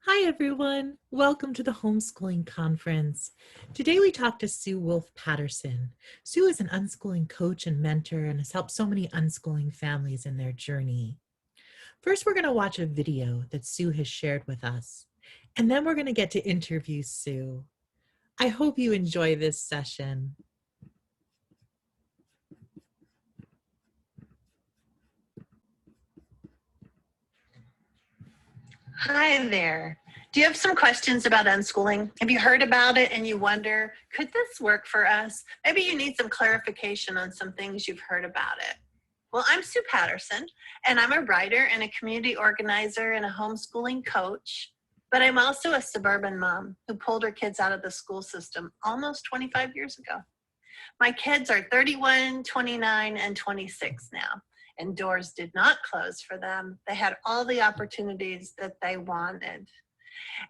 Hi, everyone. Welcome to the Homeschooling Conference. Today we talk to Sue Wolf Patterson. Sue is an unschooling coach and mentor and has helped so many unschooling families in their journey. First, we're going to watch a video that Sue has shared with us, and then we're going to get to interview Sue. I hope you enjoy this session. Hi there. Do you have some questions about unschooling? Have you heard about it and you wonder, could this work for us? Maybe you need some clarification on some things you've heard about it. Well, I'm Sue Patterson, and I'm a writer and a community organizer and a homeschooling coach, but I'm also a suburban mom who pulled her kids out of the school system almost 25 years ago. My kids are 31, 29, and 26 now. And doors did not close for them. They had all the opportunities that they wanted.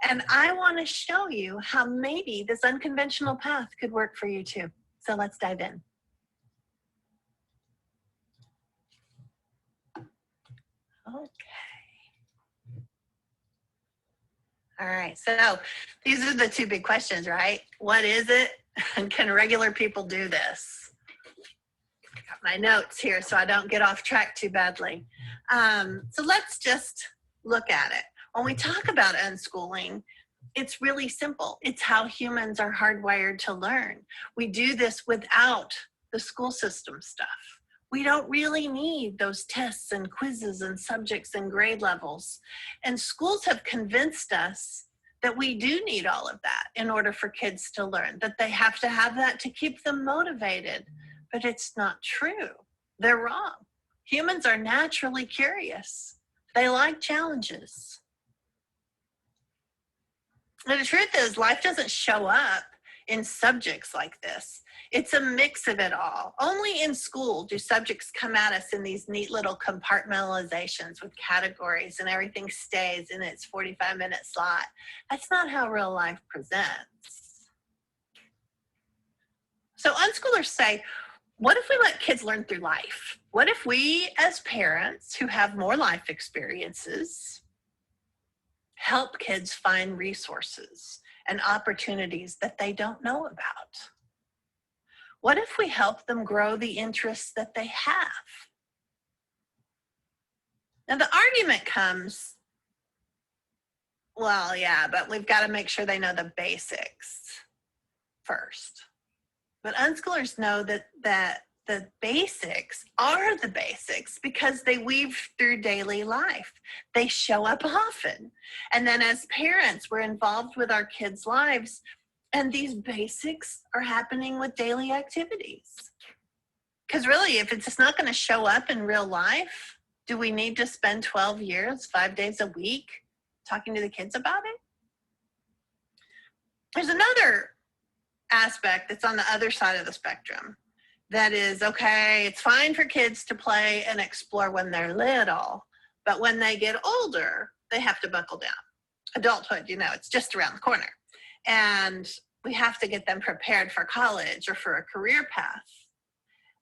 And I want to show you how maybe this unconventional path could work for you too. So let's dive in. Okay. All right, so these are the two big questions, right? What is it? And can regular people do this? Got my notes here so I don't get off track too badly. So let's just look at it. When we talk about unschooling, it's really simple. It's how humans are hardwired to learn. We do this without the school system stuff. We don't really need those tests and quizzes and subjects and grade levels. And schools have convinced us that we do need all of that in order for kids to learn, that they have to have that to keep them motivated. But it's not true. They're wrong. Humans are naturally curious. They like challenges. And the truth is, life doesn't show up in subjects like this. It's a mix of it all. Only in school do subjects come at us in these neat little compartmentalizations with categories and everything stays in its 45-minute slot. That's not how real life presents. So unschoolers say, what if we let kids learn through life? What if we, as parents who have more life experiences, help kids find resources and opportunities that they don't know about? What if we help them grow the interests that they have? Now, the argument comes, well, yeah, but we've got to make sure they know the basics first. But unschoolers know that the basics are the basics because they weave through daily life. They show up often. And then as parents, we're involved with our kids' lives, and these basics are happening with daily activities. Because really, if it's just not going to show up in real life, do we need to spend 12 years, 5 days a week, talking to the kids about it? There's another aspect that's on the other side of the spectrum. That is, okay, it's fine for kids to play and explore when they're little, but when they get older, they have to buckle down. Adulthood, it's just around the corner. And we have to get them prepared for college or for a career path.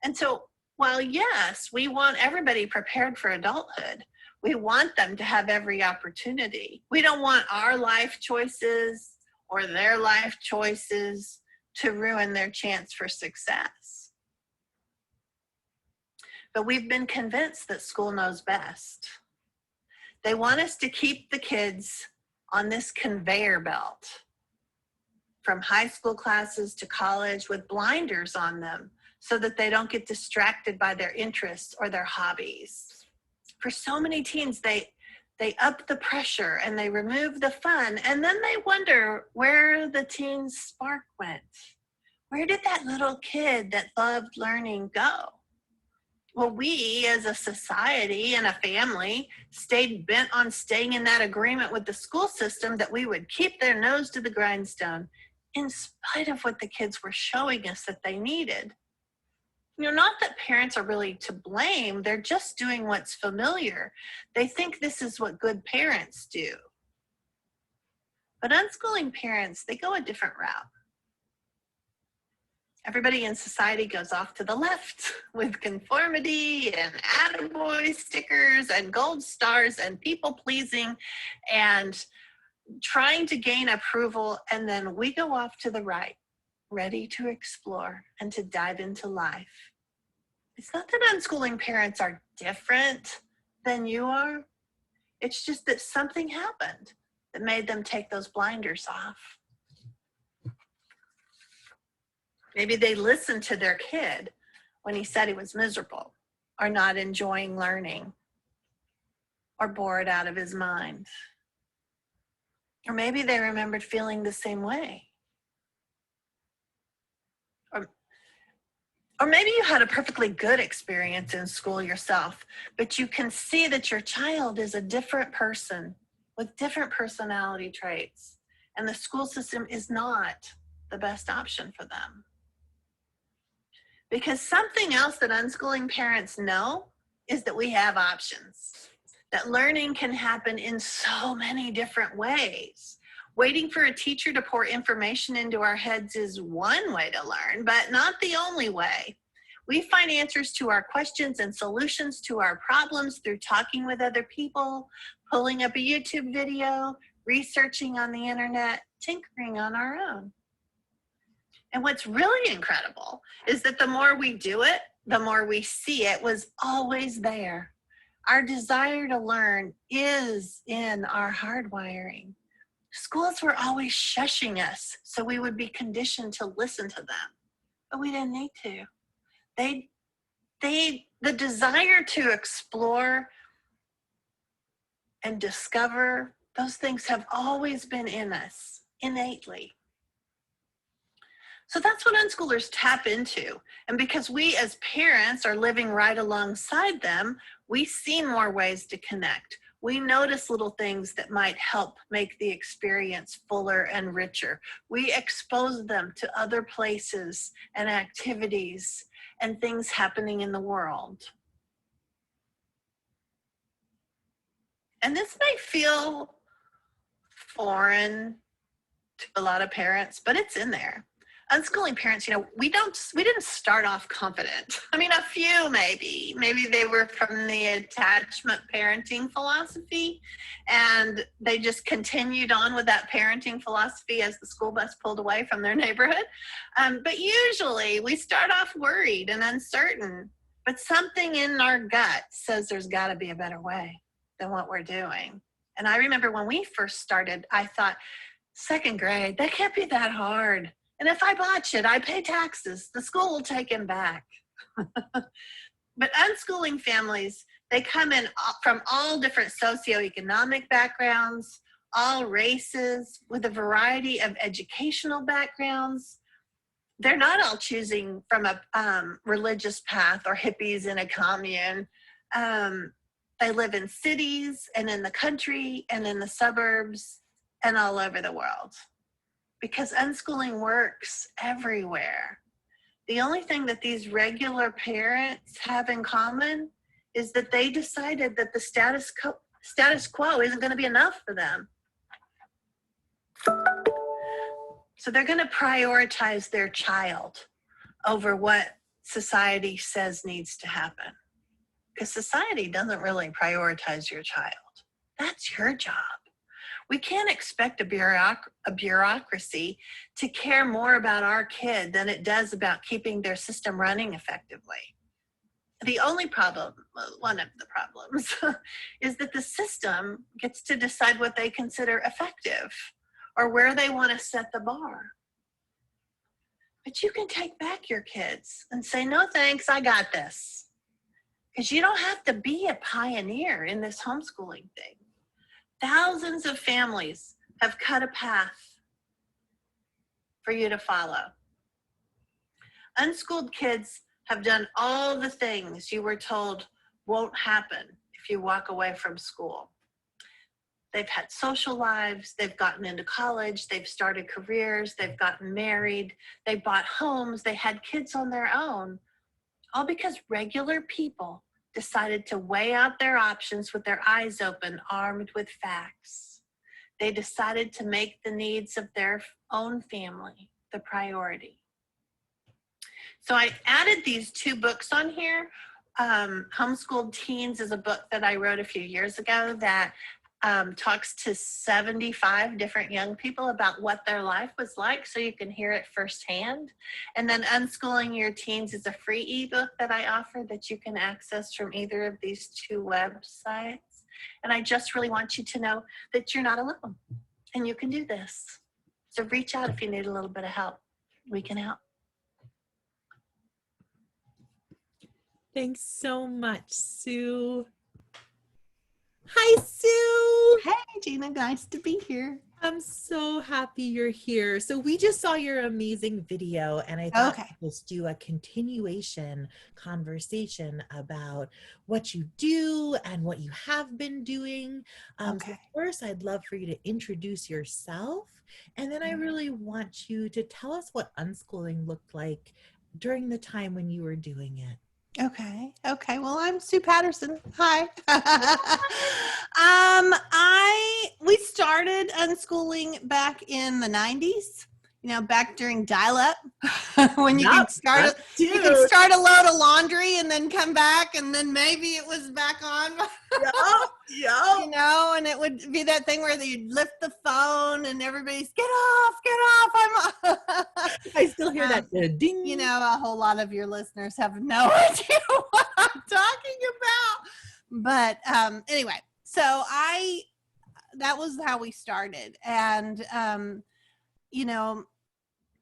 And so, while yes, we want everybody prepared for adulthood, we want them to have every opportunity. We don't want our life choices or their life choices to ruin their chance for success. But we've been convinced that school knows best. They want us to keep the kids on this conveyor belt from high school classes to college with blinders on them so that they don't get distracted by their interests or their hobbies. For so many teens, they up the pressure and they remove the fun, and then they wonder where the teen spark went. Where did that little kid that loved learning go? Well, we as a society and a family stayed bent on staying in that agreement with the school system that we would keep their nose to the grindstone in spite of what the kids were showing us that they needed. Not that parents are really to blame, they're just doing what's familiar. They think this is what good parents do. But unschooling parents, they go a different route. Everybody in society goes off to the left with conformity and attaboy stickers and gold stars and people pleasing. And trying to gain approval, and then we go off to the right, ready to explore and to dive into life. It's not that unschooling parents are different than you are. It's just that something happened that made them take those blinders off. Maybe they listened to their kid when he said he was miserable or not enjoying learning or bored out of his mind. Or maybe they remembered feeling the same way. Or maybe you had a perfectly good experience in school yourself, but you can see that your child is a different person with different personality traits, and the school system is not the best option for them. Because something else that unschooling parents know is that we have options, that learning can happen in so many different ways. Waiting for a teacher to pour information into our heads is one way to learn, but not the only way. We find answers to our questions and solutions to our problems through talking with other people, pulling up a YouTube video, researching on the internet, tinkering on our own. And what's really incredible is that the more we do it, the more we see it was always there. Our desire to learn is in our hardwiring. Schools were always shushing us so we would be conditioned to listen to them, but we didn't need to. The desire to explore and discover, those things have always been in us innately. So that's what unschoolers tap into. And because we as parents are living right alongside them, we see more ways to connect. We notice little things that might help make the experience fuller and richer. We expose them to other places and activities and things happening in the world. And this may feel foreign to a lot of parents, but it's in there. Unschooling parents, we didn't start off confident. I mean, a few maybe they were from the attachment parenting philosophy, and they just continued on with that parenting philosophy as the school bus pulled away from their neighborhood. But usually we start off worried and uncertain, but something in our gut says there's got to be a better way than what we're doing. And I remember when we first started, I thought, second grade, that can't be that hard. And if I botch it, I pay taxes. The school will take him back. But unschooling families, they come in from all different socioeconomic backgrounds, all races, with a variety of educational backgrounds. They're not all choosing from a religious path or hippies in a commune. They live in cities and in the country and in the suburbs and all over the world. Because unschooling works everywhere. The only thing that these regular parents have in common is that they decided that the status quo isn't going to be enough for them. So they're going to prioritize their child over what society says needs to happen. Because society doesn't really prioritize your child. That's your job. We can't expect a bureaucracy to care more about our kid than it does about keeping their system running effectively. The only problem, one of the problems, is that the system gets to decide what they consider effective or where they want to set the bar. But you can take back your kids and say, no thanks, I got this. Because you don't have to be a pioneer in this homeschooling thing. Thousands of families have cut a path for you to follow. Unschooled kids have done all the things you were told won't happen if you walk away from school. They've had social lives, they've gotten into college, they've started careers, they've gotten married, they bought homes, they had kids on their own, all because regular people decided to weigh out their options with their eyes open, armed with facts. They decided to make the needs of their own family the priority. So I added these two books on here. Homeschooled Teens is a book that I wrote a few years ago that talks to 75 different young people about what their life was like, so you can hear it firsthand. And then Unschooling Your Teens is a free ebook that I offer that you can access from either of these two websites. And I just really want you to know that you're not alone and you can do this. So reach out if you need a little bit of help. We can help. Thanks so much, Sue. Hi, Sue. Hey, Gina, nice to be here. I'm so happy you're here. So we just saw your amazing video, and I thought let's do a continuation conversation about what you do and what you have been doing. So first, I'd love for you to introduce yourself, and then I really want you to tell us what unschooling looked like during the time when you were doing it. Okay. Well, I'm Sue Patterson. Hi. We started unschooling back in the 90s, back during dial-up when you could start a load of laundry and then come back and then maybe it was back on. And it would be that thing where you'd lift the phone and everybody's get off, I'm I still hear that ding. A whole lot of your listeners have no idea what I'm talking about. But anyway, so that was how we started. And,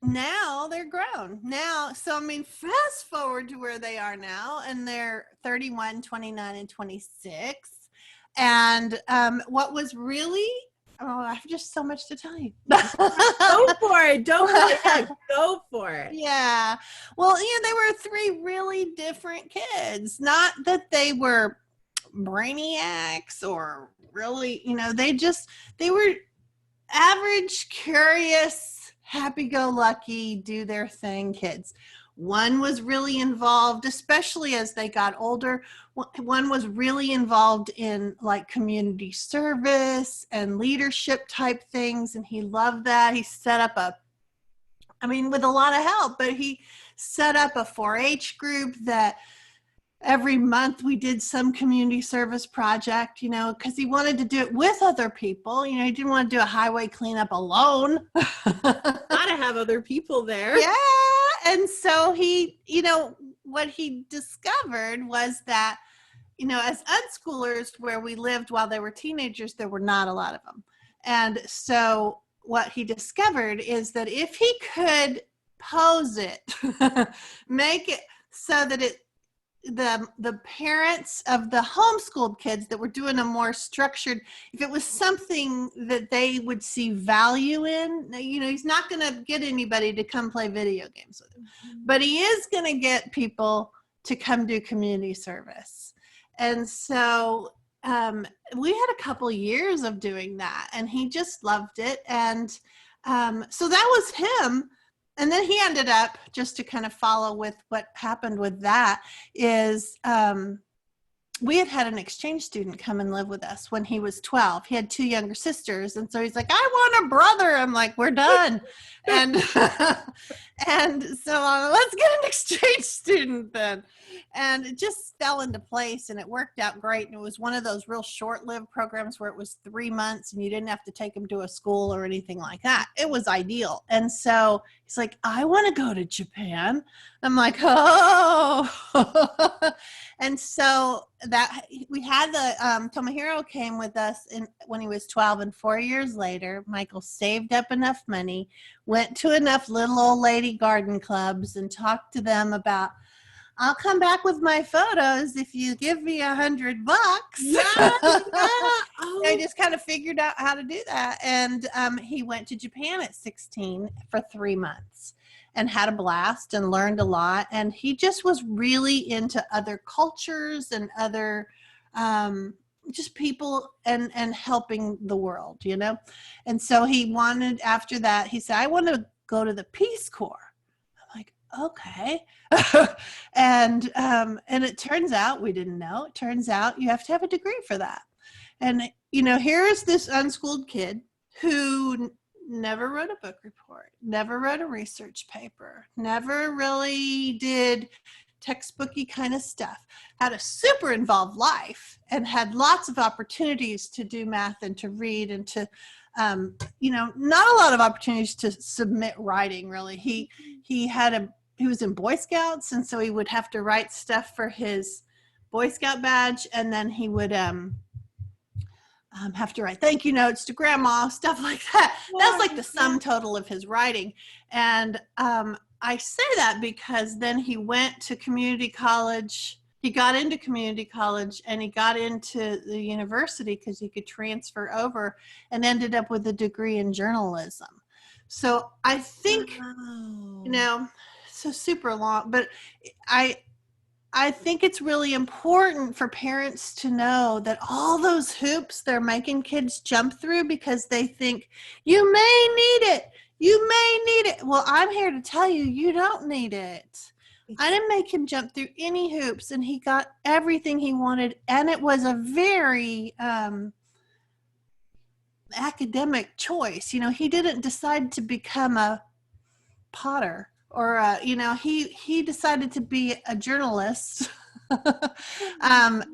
now they're grown now. So, fast forward to where they are now, and they're 31, 29, and 26. And what was really, I have just so much to tell you. Go for it. Go for it. Yeah. Well, they were three really different kids. Not that they were brainiacs or really, they were average, curious, happy-go-lucky, do their thing kids. One was really involved, especially as they got older. One was really involved in like community service and leadership type things, and he loved that. He set up with a lot of help, but he set up a 4-H group that every month we did some community service project, because he wanted to do it with other people. He didn't want to do a highway cleanup alone. Gotta have other people there. Yeah. And so he, what he discovered was that, as unschoolers where we lived while they were teenagers, there were not a lot of them. And so what he discovered is that if he could pose it, make it so that the parents of the homeschooled kids that were doing a more structured, if it was something that they would see value in, he's not going to get anybody to come play video games with him, but he is going to get people to come do community service. And so we had a couple years of doing that, and he just loved it. And so that was him. And then he ended up, just to kind of follow with what happened with that, is we had an exchange student come and live with us when he was 12. He had 2 younger sisters. And so he's like, I want a brother. I'm like, we're done. And and so let's get an exchange student then. And it just fell into place, and it worked out great. And it was one of those real short-lived programs where it was 3 months and you didn't have to take him to a school or anything like that. It was ideal. And so he's like, I want to go to Japan. I'm like, oh. And so that we had Tomohiro came with us when he was 12, and 4 years later, Michael saved up enough money, went to enough little old lady garden clubs and talked to them about, I'll come back with my photos if you give me $100. Yeah. I just kind of figured out how to do that. And he went to Japan at 16 for 3 months and had a blast and learned a lot. And he just was really into other cultures and other just people and helping the world, And so he wanted, after that, he said, I want to go to the Peace Corps. Okay. And it turns out, we didn't know, it turns out you have to have a degree for that. And, here's this unschooled kid who never wrote a book report, never wrote a research paper, never really did textbooky kind of stuff, had a super involved life and had lots of opportunities to do math and to read and to, not a lot of opportunities to submit writing really. He was in Boy Scouts, and so he would have to write stuff for his Boy Scout badge, and then he would have to write thank you notes to grandma, stuff like that. That's like the sum total of his writing. And I say that because then he went to community college. He got into community college and he got into the university because he could transfer over, and ended up with a degree in journalism. So I think, so super long, but I think it's really important for parents to know that all those hoops they're making kids jump through because they think you may need it. You may need it. Well, I'm here to tell you, you don't need it. I didn't make him jump through any hoops, and he got everything he wanted. And it was a very academic choice. He didn't decide to become a potter. Or, he decided to be a journalist and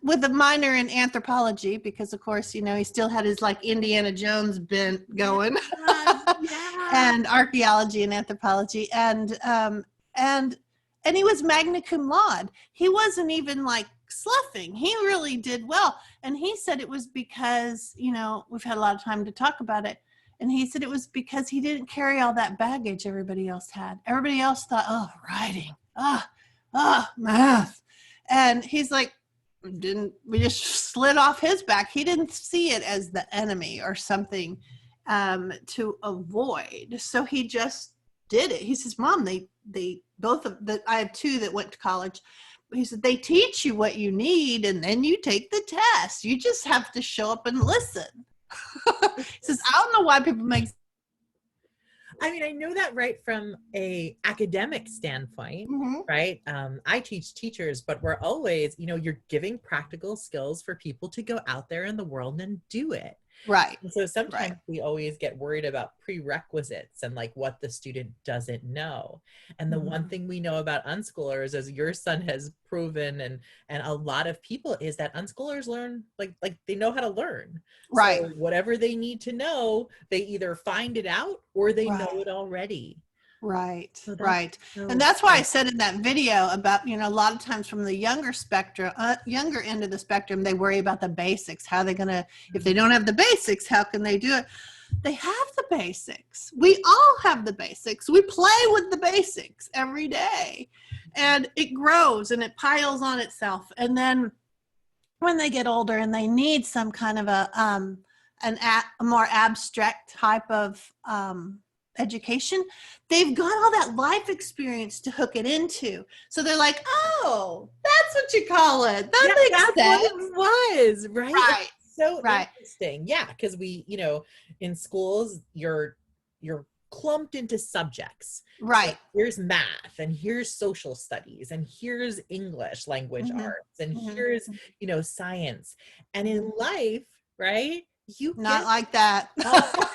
with a minor in anthropology because, of course, he still had his like Indiana Jones bent going and archaeology and anthropology. And he was magna cum laude. He wasn't even like sloughing. He really did well. And he said it was because, we've had a lot of time to talk about it. And he said it was because he didn't carry all that baggage everybody else had. Everybody else thought, oh, writing, math. And he's like, we just slid off his back. He didn't see it as the enemy or something to avoid. So he just did it. He says, Mom, I have two that went to college. He said, they teach you what you need and then you take the test. You just have to show up and listen. He says, I don't know why people make. I know that right from a academic standpoint, right? I teach teachers, but we're always, you're giving practical skills for people to go out there in the world and do it. Right. And so sometimes we always get worried about prerequisites and like what the student doesn't know. And the one thing we know about unschoolers, as your son has proven, and a lot of people, is that unschoolers learn like they know how to learn. Right. So whatever they need to know, they either find it out or they know it already. Right. So right. So and that's why I said in that video about, a lot of times from the younger end of the spectrum, they worry about the basics. How are they going to, if they don't have the basics, how can they do it? They have the basics. We all have the basics. We play with the basics every day, and it grows and it piles on itself. And then when they get older and they need some kind of a more abstract type of education, they've got all that life experience to hook it into. So they're like, oh, that's what you call it. That makes sense. What it was, right? Right. It's so interesting. Yeah, because we, in schools, you're clumped into subjects. Right. So here's math, and here's social studies, and here's English language arts, and here's, science. And in life, right? You not like that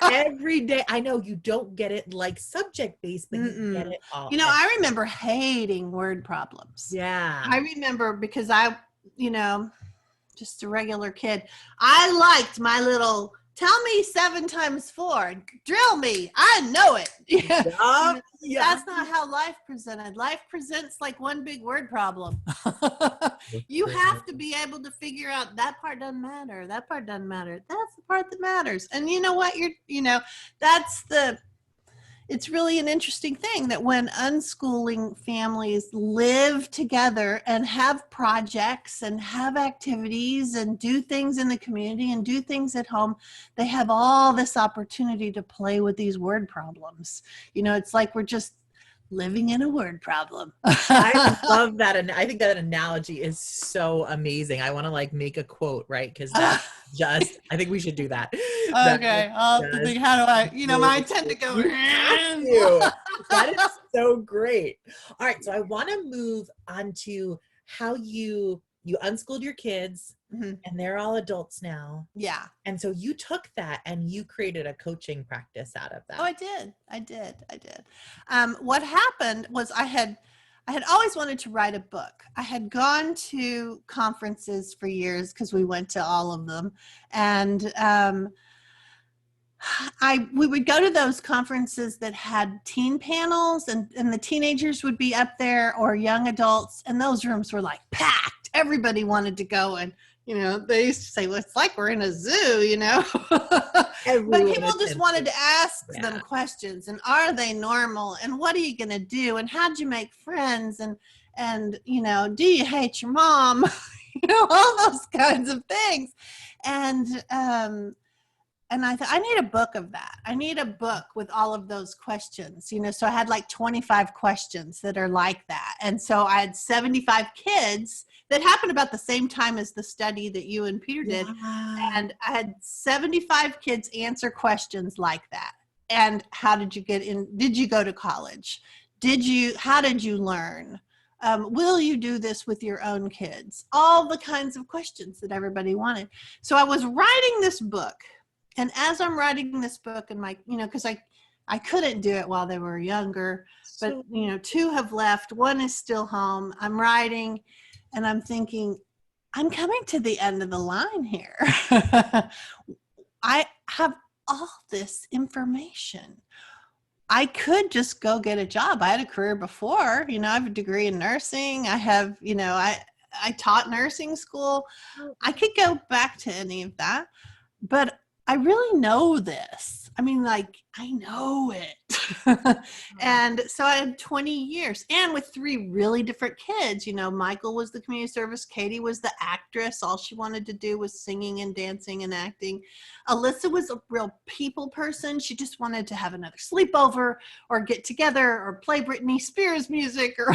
every day. I know you don't get it like subject based, but you get it all. I remember hating word problems. Yeah. I remember because I, just a regular kid. I liked my little, tell me 7 times 4, drill me. I know it. That's not how life presented. Life presents like one big word problem. You have to be able to figure out that part doesn't matter. That part doesn't matter. That's the part that matters. And you know what? It's really an interesting thing that when unschooling families live together and have projects and have activities and do things in the community and do things at home, they have all this opportunity to play with these word problems. It's like we're just living in a word problem. I love that. And I think that analogy is so amazing. I want to make a quote, right? Because that's I think we should do that. Okay. I'll think, how do I, I tend to go. That is so great. All right. So I want to move on to how you unschooled your kids and they're all adults now. Yeah. And so you took that and you created a coaching practice out of that. Oh, I did. What happened was I I had always wanted to write a book. I had gone to conferences for years because we went to all of them. And we would go to those conferences that had teen panels, and the teenagers would be up there, or young adults, and those rooms were like packed. Everybody wanted to go, and they used to say, well, it's like we're in a zoo, but people just wanted to ask them questions, and are they normal, and what are you going to do, and how'd you make friends, and do you hate your mom? All those kinds of things. And I thought, I need a book of that. I need a book with all of those questions, so I had like 25 questions that are like that. And so I had 75 kids that happened about the same time as the study that you and Peter did. Wow. And I had 75 kids answer questions like that. And how did you get in? Did you go to college? How did you learn? Will you do this with your own kids? All the kinds of questions that everybody wanted. So I was writing this book. And as I'm writing this book, and because I couldn't do it while they were younger, but 2 have left, 1 is still home. I'm writing, and I'm thinking, I'm coming to the end of the line here. I have all this information. I could just go get a job. I had a career before. I have a degree in nursing. I have, I taught nursing school. I could go back to any of that, but I really know this. I mean, I know it. And so I had 20 years, and with 3 really different kids. Michael was the community service. Katie was the actress. All she wanted to do was singing and dancing and acting. Alyssa was a real people person. She just wanted to have another sleepover or get together or play Britney Spears music or,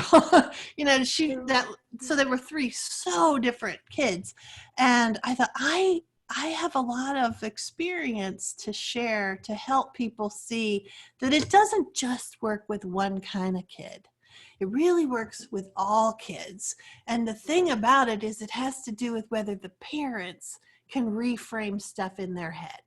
so there were 3 so different kids. And I thought, I have a lot of experience to share to help people see that it doesn't just work with one kind of kid. It really works with all kids. And the thing about it is it has to do with whether the parents can reframe stuff in their head.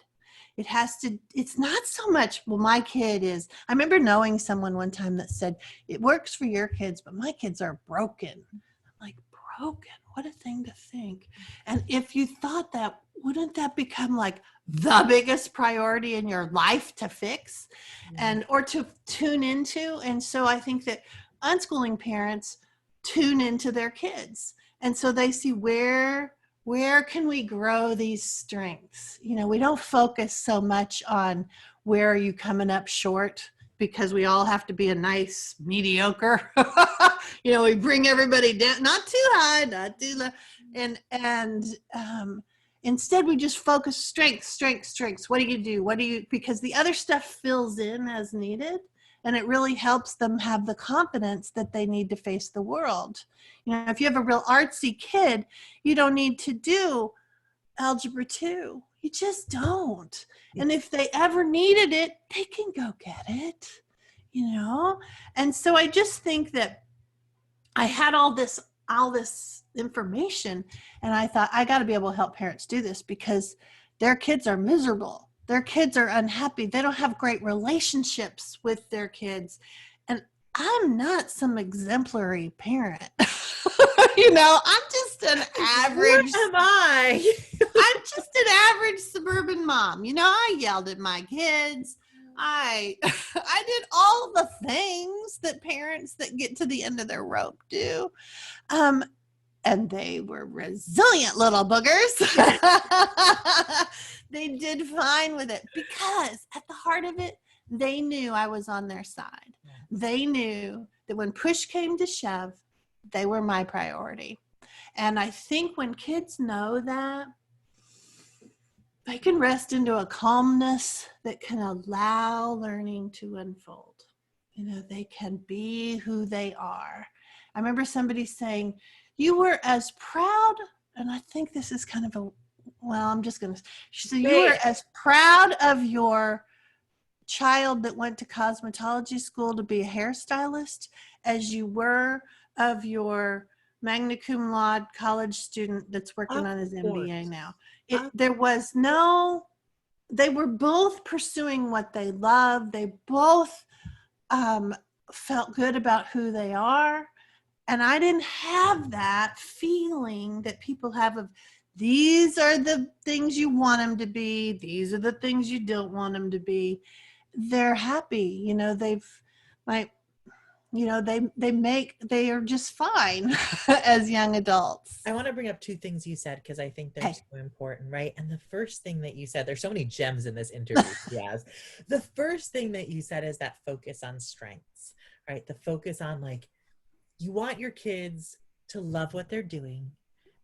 It's not so much, well, my kid is, I remember knowing someone one time that said, it works for your kids, but my kids are broken. I'm like, broken? What a thing to think. And if you thought that, wouldn't that become like the biggest priority in your life to fix or to tune into? And so I think that unschooling parents tune into their kids. And so they see where can we grow these strengths? We don't focus so much on where are you coming up short, because we all have to be a nice mediocre. We bring everybody down, not too high, not too low. And instead we just focus strengths. What do you do? Because the other stuff fills in as needed. And it really helps them have the confidence that they need to face the world. If you have a real artsy kid, you don't need to do Algebra 2. You just don't. And if they ever needed it, they can go get it, And so I just think that I had all this information, and I thought, I got to be able to help parents do this, because their kids are miserable. Their kids are unhappy. They don't have great relationships with their kids. And I'm not some exemplary parent. I'm just an average. Where am I? I'm just an average suburban mom. I yelled at my kids. I did all the things that parents that get to the end of their rope do. And they were resilient little boogers. They did fine with it, because at the heart of it, they knew I was on their side. They knew that when push came to shove, they were my priority. And I think when kids know that, they can rest into a calmness that can allow learning to unfold. They can be who they are. I remember somebody saying, you were as proud, and I think this is kind of she said, you were as proud of your child that went to cosmetology school to be a hairstylist as you were of your magna cum laude college student that's working on his MBA now. They were both pursuing what they loved. They both felt good about who they are. And I didn't have that feeling that people have of, these are the things you want them to be, these are the things you don't want them to be. They're happy, they are just fine as young adults. I want to bring up two things you said because I think they're so important, right? And the first thing that you said, there's so many gems in this interview, Yaz. The first thing that you said is that focus on strengths, right? The focus on, like, you want your kids to love what they're doing,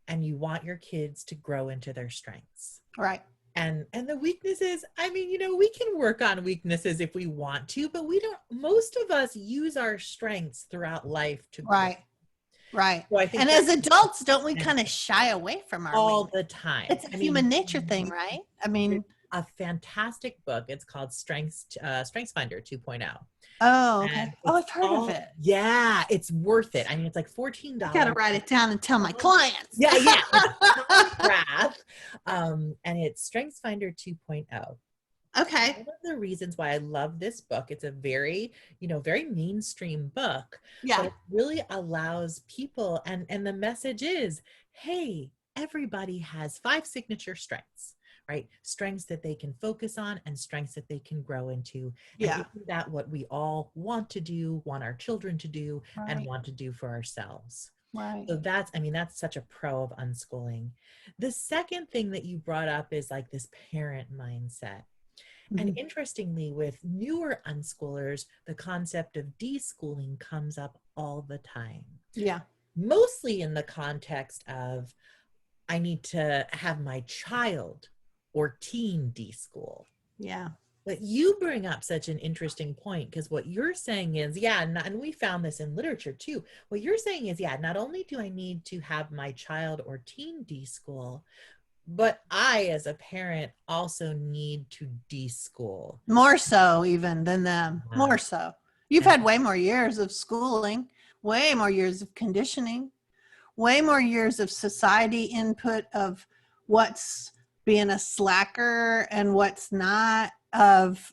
and you want your kids to grow into their strengths. Right. And the weaknesses, I mean, we can work on weaknesses if we want to, but most of us use our strengths throughout life to grow. Right. So I think, and as adults, don't we kind of shy away from our all weakness? the time? It's a human nature thing, right? I mean, a fantastic book. It's called StrengthsFinder 2.0. Oh, okay. I've heard of it. Yeah, it's worth it. I mean, it's like $14. I gotta write it down and tell my clients. Yeah. And it's StrengthsFinder 2.0. Okay. One of the reasons why I love this book, it's a very, very mainstream book. Yeah. But it really allows people, and the message is, hey, everybody has 5 signature strengths, right? Strengths that they can focus on and strengths that they can grow into. Yeah. And isn't that what we all want to do, want our children to do, and want to do for ourselves? Right. So that's such a pro of unschooling. The second thing that you brought up is like this parent mindset. And interestingly, with newer unschoolers, the concept of deschooling comes up all the time. Yeah. Mostly in the context of, I need to have my child or teen deschool. Yeah. But you bring up such an interesting point, because what you're saying is, and we found this in literature too. What you're saying is, not only do I need to have my child or teen deschool, but I, as a parent, also need to deschool. More so even than them. Wow. More so. You've had way more years of schooling, way more years of conditioning, way more years of society input of what's being a slacker and what's not, of,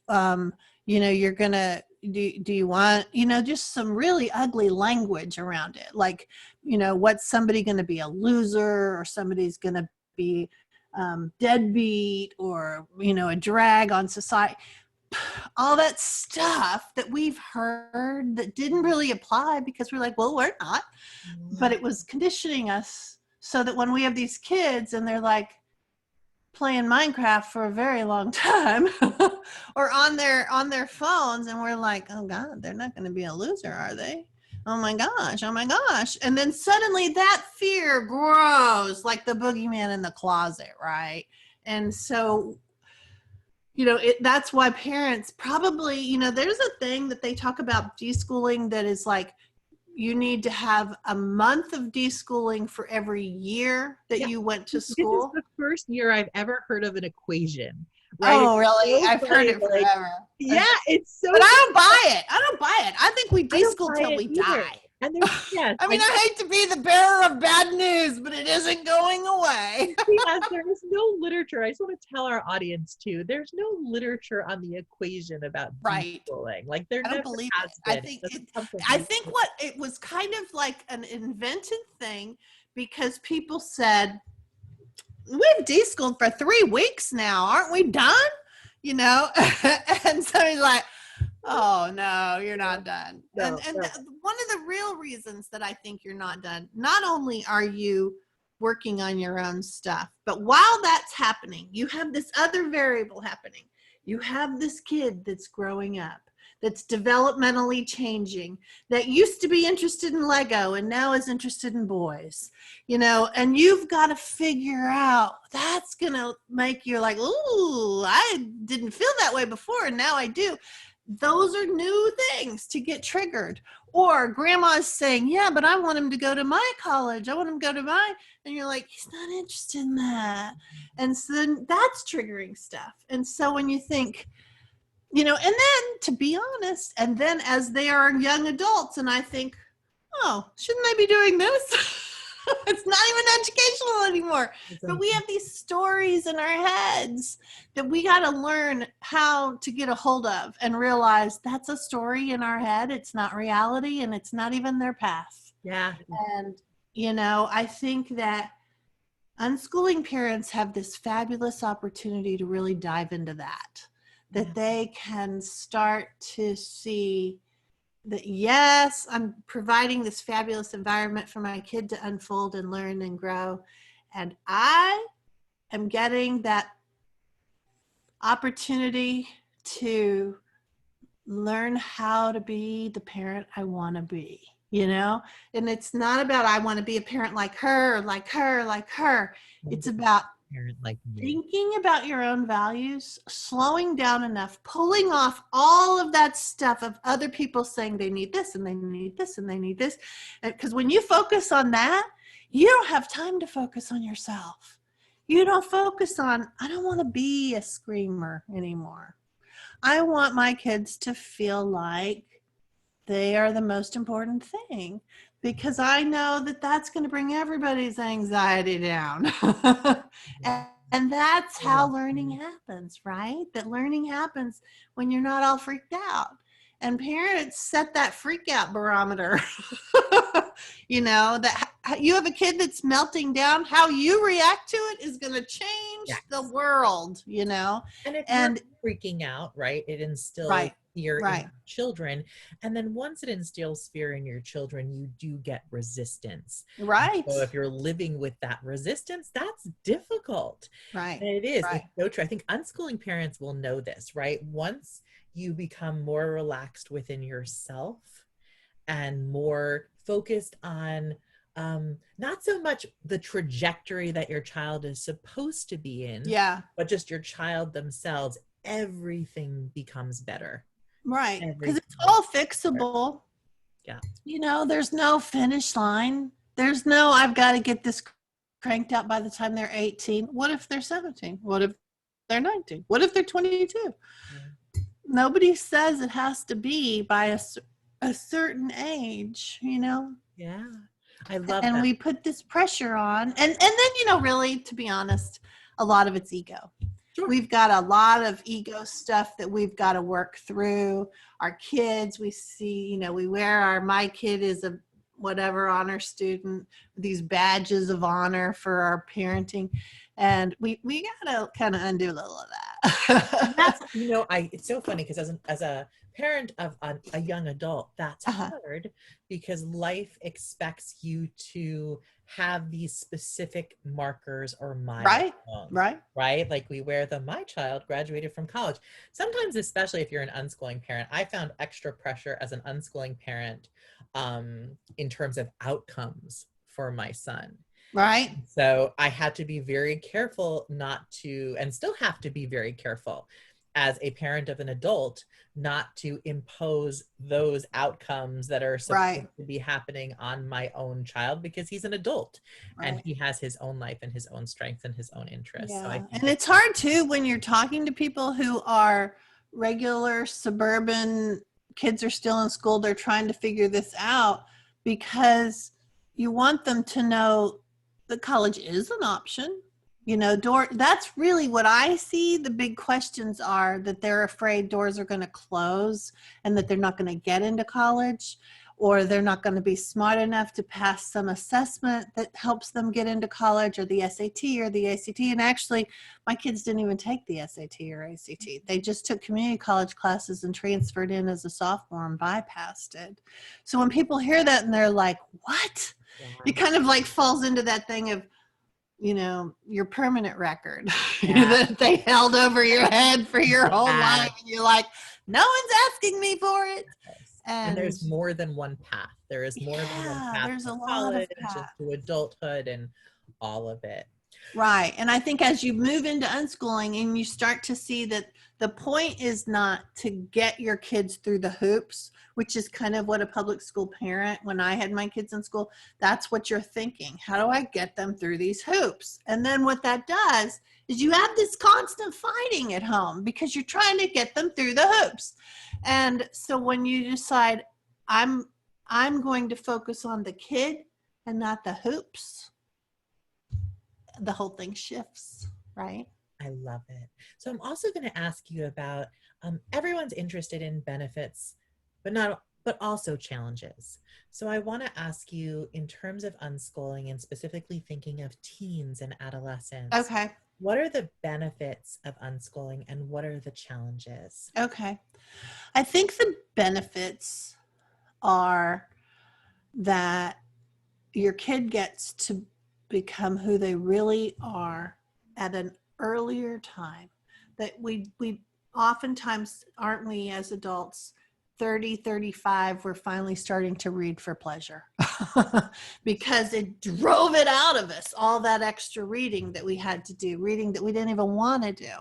you're going to, do you want, just some really ugly language around it. Like, what's somebody going to be a loser, or somebody's going to be deadbeat, or a drag on society. All that stuff that we've heard that didn't really apply, because we're like, well, we're not. But it was conditioning us so that when we have these kids and they're like playing Minecraft for a very long time or on their phones, and we're like, oh God, they're not going to be a loser, are they? Oh my gosh. And then suddenly that fear grows like the boogeyman in the closet, right? And so, that's why parents probably, there's a thing that they talk about deschooling that is like, you need to have a month of deschooling for every year that you went to school. This is the first year I've ever heard of an equation. Right? Oh, really? I've heard it forever. Yeah, it's so. But I don't buy it. I think we deschool till we die. And I mean, I hate to be the bearer of bad news, but it isn't going away. Yes, there is no literature. I just want to tell our audience too, there's no literature on the equation about deschooling. Like, there never has been. I think what it was kind of like an invented thing, because people said, we've deschooled for 3 weeks now. Aren't we done? And so he's like, oh no, you're not done. One of the real reasons that I think you're not done, not only are you working on your own stuff, but while that's happening, you have this other variable happening. You have this kid that's growing up, that's developmentally changing, that used to be interested in Lego and now is interested in boys, and you've got to figure out, that's going to make you like, ooh, I didn't feel that way before and now I do. Those are new things to get triggered. Or grandma's saying, yeah, but I want him to go to my college. I want him to go to mine. And you're like, he's not interested in that. And so then that's triggering stuff. And so when you think, and then, to be honest, and then as they are young adults, and I think, oh, shouldn't they be doing this? It's not even educational anymore. But we have these stories in our heads that we got to learn how to get a hold of and realize that's a story in our head. It's not reality, and it's not even their path. Yeah. And, I think that unschooling parents have this fabulous opportunity to really dive into that they can start to see that, yes, I'm providing this fabulous environment for my kid to unfold and learn and grow. And I am getting that opportunity to learn how to be the parent I want to be, and it's not about, I want to be a parent like her, like her, like her. It's about Parent like you. thinking about your own values, slowing down enough, pulling off all of that stuff of other people saying they need this and they need this and they need this. Because when you focus on that, you don't have time to focus on yourself. You don't focus on, I don't want to be a screamer anymore. I want my kids to feel like they are the most important thing, because I know that that's going to bring everybody's anxiety down. And that's how learning happens, right? That learning happens when you're not all freaked out. And parents set that freak out barometer. That you have a kid that's melting down, how you react to it is going to change the world, And if and you're freaking out, right, it instills right, fear in right. your children. And then once it instills fear in your children, you do get resistance. Right. So if you're living with that resistance, that's difficult. Right. And it is. Right. It's so true. I think unschooling parents will know this, right? Once you become more relaxed within yourself and more focused on not so much the trajectory that your child is supposed to be in, Yeah. but just your child themselves, everything becomes better. Right. Because it's all fixable. Yeah. There's no finish line. There's no, I've got to get this cranked out by the time they're 18. What if they're 17? What if they're 19? What if they're 22? Yeah. Nobody says it has to be by a certain age, Yeah. I love and that. we put this pressure on. And then, really, to be honest, a lot of it's ego. Sure. We've got a lot of ego stuff that we've got to work through. Our kids, we see, we wear my kid is a whatever honor student, these badges of honor for our parenting. And we got to kind of undo a little of that. That's, it's so funny because as a parent of a young adult, that's hard because life expects you to have these specific markers or milestones, right? Like we wear them. My child graduated from college. Sometimes, especially if you're an unschooling parent, I found extra pressure as an unschooling parent in terms of outcomes for my son. Right. So I had to be very careful not to, and still have to be very careful as a parent of an adult, not to impose those outcomes that are supposed to be happening on my own child, because he's an adult and he has his own life and his own strengths and his own interests. Yeah. So and it's hard too when you're talking to people who are regular suburban kids are still in school. They're trying to figure this out, because you want them to know that college is an option. That's really what I see. The big questions are that they're afraid doors are going to close and that they're not going to get into college, or they're not going to be smart enough to pass some assessment that helps them get into college, or the SAT or the ACT. And actually, my kids didn't even take the SAT or ACT. They just took community college classes and transferred in as a sophomore and bypassed it. So when people hear that and they're like, what? It kind of like falls into that thing of, your permanent record that they held over your head for your whole life. And you're like, no one's asking me for it. And there's more than one path. There is more than one path. There's a lot college, of paths. to adulthood and all of it. Right. And I think as you move into unschooling and you start to see that the point is not to get your kids through the hoops, which is kind of what a public school parent, when I had my kids in school, that's what you're thinking. How do I get them through these hoops? And then what that does is you have this constant fighting at home because you're trying to get them through the hoops. And so when you decide, I'm going to focus on the kid and not the hoops, the whole thing shifts, right? I love it. So I'm also going to ask you about everyone's interested in benefits, but but also challenges. So I want to ask you, in terms of unschooling and specifically thinking of teens and adolescents, Okay. what are the benefits of unschooling and what are the challenges? Okay. I think the benefits are that your kid gets to become who they really are at an earlier time. That we oftentimes, aren't we as adults, 30, 35, we're finally starting to read for pleasure because it drove it out of us, all that extra reading that we had to do, reading that we didn't even want to do.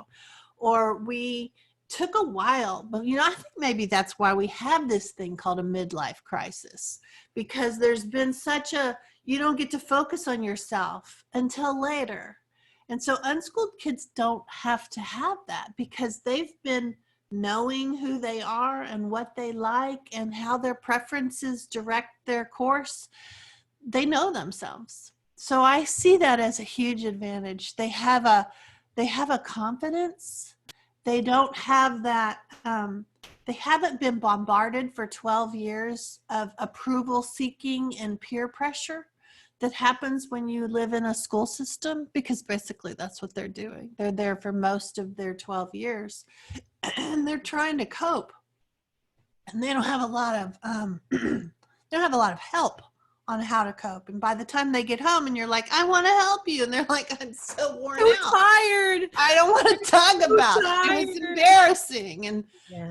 Or we took a while, but I think maybe that's why we have this thing called a midlife crisis, because there's been such a, you don't get to focus on yourself until later. And so unschooled kids don't have to have that because they've been knowing who they are and what they like and how their preferences direct their course. They know themselves. So I see that as a huge advantage. They have a confidence. They don't have that, they haven't been bombarded for 12 years of approval seeking and peer pressure that happens when you live in a school system, because basically that's what they're doing. They're there for most of their 12 years and they're trying to cope, and they don't have a lot of they don't have a lot of help on how to cope. And by the time they get home and you're like, I want to help you, and they're like, I'm so worn out, Tired. I don't want to talk about it. It was embarrassing. And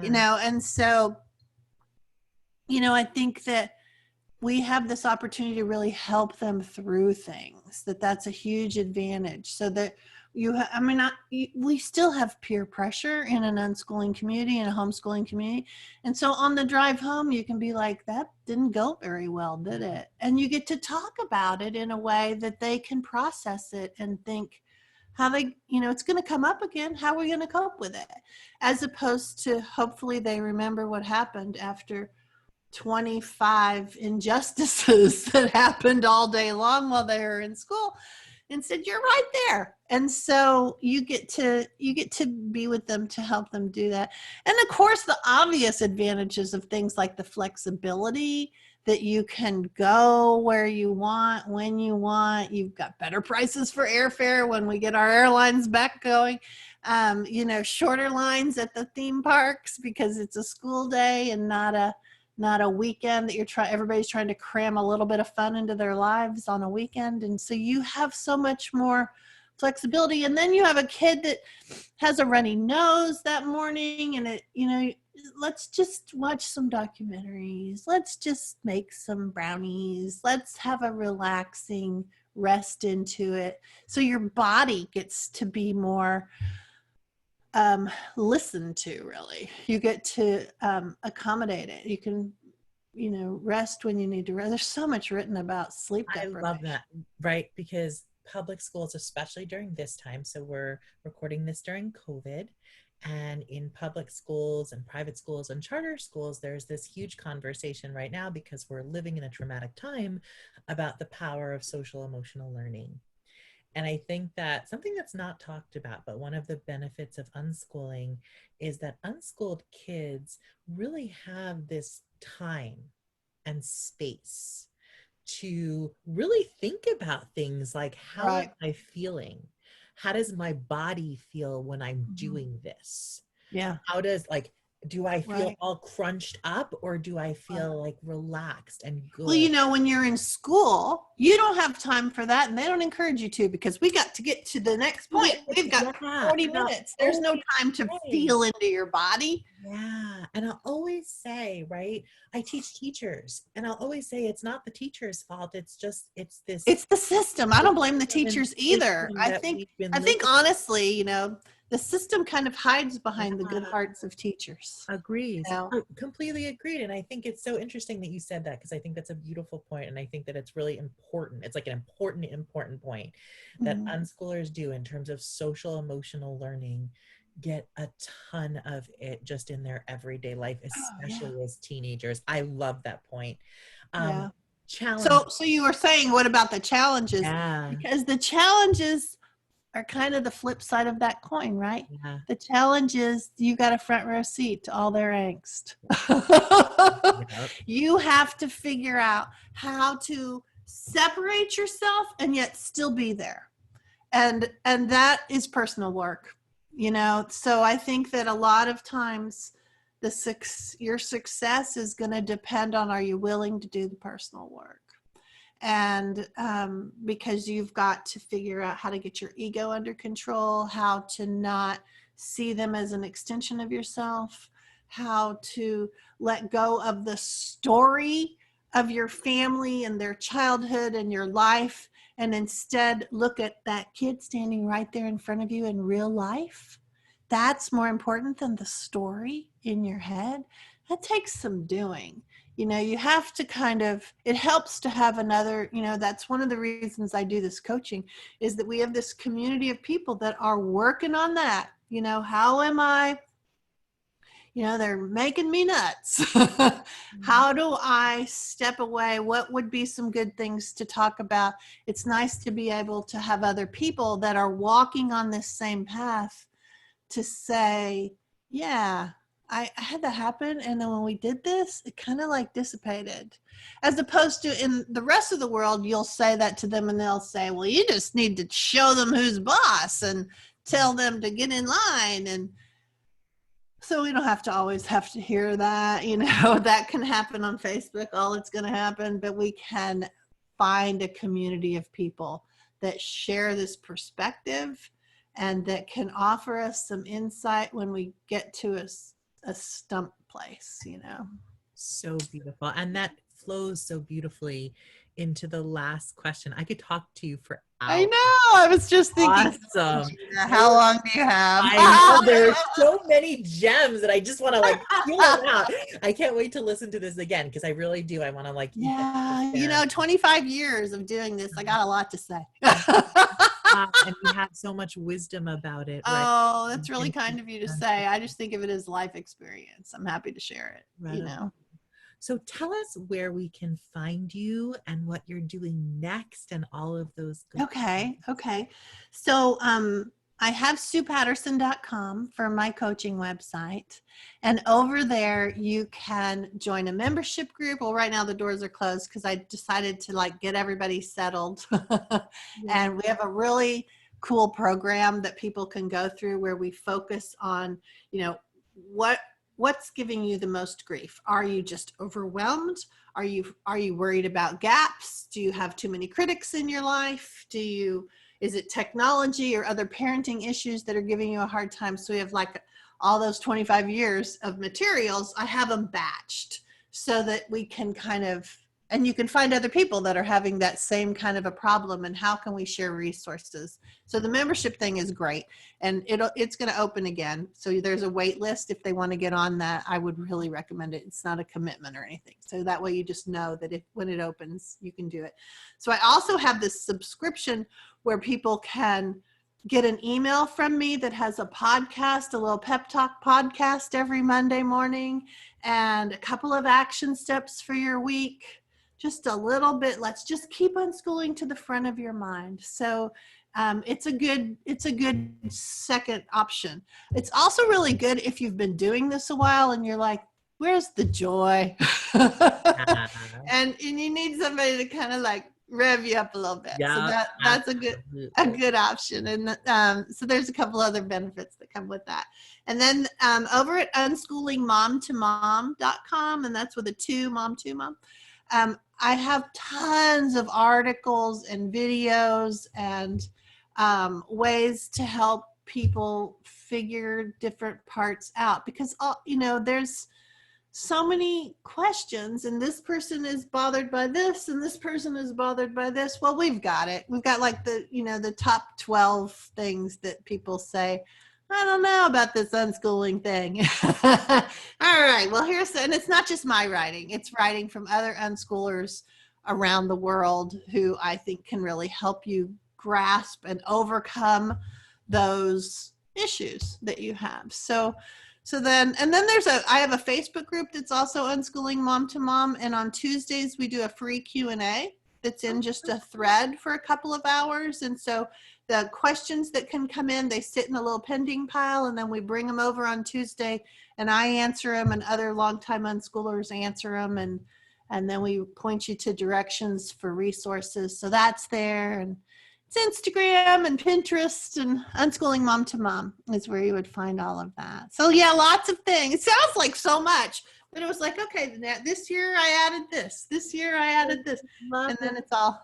and so I think that we have this opportunity to really help them through things. That's a huge advantage. So that we still have peer pressure in an unschooling community and a homeschooling community. And so on the drive home, you can be like, that didn't go very well, did it? And you get to talk about it in a way that they can process it and think how they, it's going to come up again. How are we going to cope with it? As opposed to, hopefully they remember what happened after 25 injustices that happened all day long while they were in school, and said, you're right there. And so you get to be with them to help them do that. And of course, the obvious advantages of things like the flexibility that you can go where you want, when you want. You've got better prices for airfare when we get our airlines back going. Shorter lines at the theme parks because it's a school day and not a weekend that everybody's trying to cram a little bit of fun into their lives on a weekend. And so you have so much more flexibility. And then you have a kid that has a runny nose that morning and let's just watch some documentaries. Let's just make some brownies. Let's have a relaxing rest into it. So your body gets to be more listen to, really. You get to accommodate it. You can rest when you need to rest. There's so much written about sleep deprivation. I love that, right? Because public schools, especially during this time, so we're recording this during COVID, and in public schools and private schools and charter schools, there's this huge conversation right now because we're living in a traumatic time about the power of social emotional learning. And I think that something that's not talked about, but one of the benefits of unschooling is that unschooled kids really have this time and space to really think about things like, how am I feeling? How does my body feel when I'm doing this? Yeah. How does, do I feel all crunched up or do I feel relaxed and good? Well, when you're in school, you don't have time for that, and they don't encourage you to, because we got to get to the next point. We've got 40 minutes. There's no time to feel into your body. Yeah. And I'll always say, right, I teach teachers, and I'll always say it's not the teacher's fault. It's the system. I don't blame the teachers either. I think honestly, the system kind of hides behind the good hearts of teachers. Agreed. Completely agreed. And I think it's so interesting that you said that, because I think that's a beautiful point. And I think that it's really important. It's like an important point that unschoolers do in terms of social emotional learning, get a ton of it just in their everyday life, especially as teenagers. I love that point. Challenge. So you were saying, what about the challenges? Yeah. Because the challenges are kind of the flip side of that coin, right? Yeah. The challenge is you got a front row seat to all their angst. Yep. You have to figure out how to separate yourself and yet still be there. And that is personal work, you know. So I think that a lot of times your success is going to depend on, are you willing to do the personal work? And because you've got to figure out how to get your ego under control, how to not see them as an extension of yourself, how to let go of the story of your family and their childhood and your life, and instead look at that kid standing right there in front of you in real life. That's more important than the story in your head. That takes some doing. You know, you have to it helps to have another, you know, that's one of the reasons I do this coaching, is that we have this community of people that are working on that. You know, how am I, you know, they're making me nuts. How do I step away? What would be some good things to talk about? It's nice to be able to have other people that are walking on this same path to say, yeah, I had that happen. And then when we did this, it kind of like dissipated. As opposed to in the rest of the world, you'll say that to them and they'll say, well, you just need to show them who's boss and tell them to get in line. And so we don't have to always have to hear that, you know. That can happen on Facebook, all it's going to happen, but we can find a community of people that share this perspective and that can offer us some insight when we get to a stump place, you know. So beautiful. And that flows so beautifully into the last question. I could talk to you for hours. I know. I was just thinking, Awesome. Gina, how long do you have? I know there's so many gems that I just want to like feel them out. I can't wait to listen to this again because I really do. I want to like, yeah, you know, 25 years of doing this, I got a lot to say. And we have so much wisdom about it. Right? Oh, that's really kind of you to say. I just think of it as life experience. I'm happy to share it, Right. you know. So tell us where we can find you and what you're doing next and all of those. Okay. So I have SuePatterson.com for my coaching website. And over there, you can join a membership group. Well, right now the doors are closed because I decided to like get everybody settled. And we have a really cool program that people can go through where we focus on, you know, what's giving you the most grief? Are you just overwhelmed? Are you worried about gaps? Do you have too many critics in your life? Is it technology or other parenting issues that are giving you a hard time? So we have like all those 25 years of materials. I have them batched so that we can and you can find other people that are having that same kind of a problem, and how can we share resources? So the membership thing is great, and it's going to open again. So there's a wait list. If they want to get on that, I would really recommend it. It's not a commitment or anything. So that way you just know that when it opens, you can do it. So I also have this subscription where people can get an email from me that has a podcast, a little pep talk podcast every Monday morning, and a couple of action steps for your week. Just a little bit. Let's just keep unschooling to the front of your mind. So it's a good second option. It's also really good if you've been doing this a while and you're like, where's the joy? and you need somebody to kind of like rev you up a little bit. Yeah, so that's a good option. And so there's a couple other benefits that come with that. And then over at unschoolingmomtomom.com, and that's with a 2, mom to mom. I have tons of articles and videos and ways to help people figure different parts out, because there's so many questions, and this person is bothered by this and this person is bothered by this. Well, we've got it. We've got like the top 12 things that people say, I don't know about this unschooling thing. All right, well, and it's not just my writing. It's writing from other unschoolers around the world who I think can really help you grasp and overcome those issues that you have. So then I have a Facebook group that's also Unschooling Mom to Mom. And on Tuesdays, we do a free Q&A that's in just a thread for a couple of hours. And so the questions that can come in, they sit in a little pending pile, and then we bring them over on Tuesday, and I answer them, and other longtime unschoolers answer them, and then we point you to directions for resources. So that's there, and it's Instagram and Pinterest, and Unschooling Mom to Mom is where you would find all of that. So yeah, lots of things. It sounds like so much, but it was like, okay, this year I added this year I added this, and then it's all.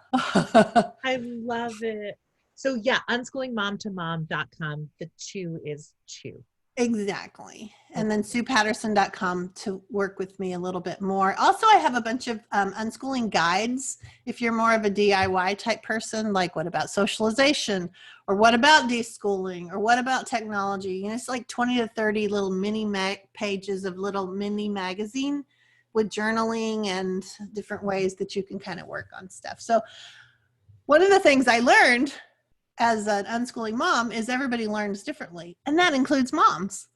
I love it. So yeah, unschoolingmomtomom.com. The 2 is 2. Exactly. And then SuePatterson.com to work with me a little bit more. Also, I have a bunch of unschooling guides. If you're more of a DIY type person, like what about socialization, or what about deschooling, or what about technology? You know, it's like 20 to 30 little mini pages of little mini magazine with journaling and different ways that you can kind of work on stuff. So one of the things I learned as an unschooling mom is everybody learns differently, and that includes moms.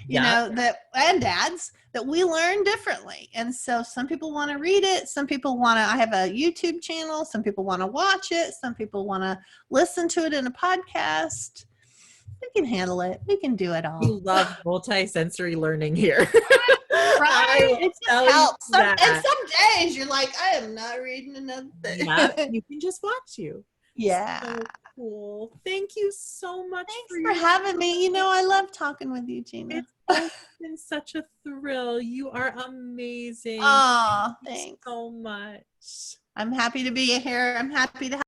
You know, that, and dads, that we learn differently. And so some people want to read it, some people want to, I have a YouTube channel, some people want to watch it, some people want to listen to it in a podcast. We can handle it. We can do it all. You love multi-sensory learning here. Right? It just helps. And some days you're like, I am not reading another thing. Yeah, you can just watch you. Yeah. So cool. Thank you so much. Thanks for having me. You know, I love talking with you, Gina. It's been such a thrill. You are amazing. Oh, Thank you thanks so much. I'm happy to be here. I'm happy to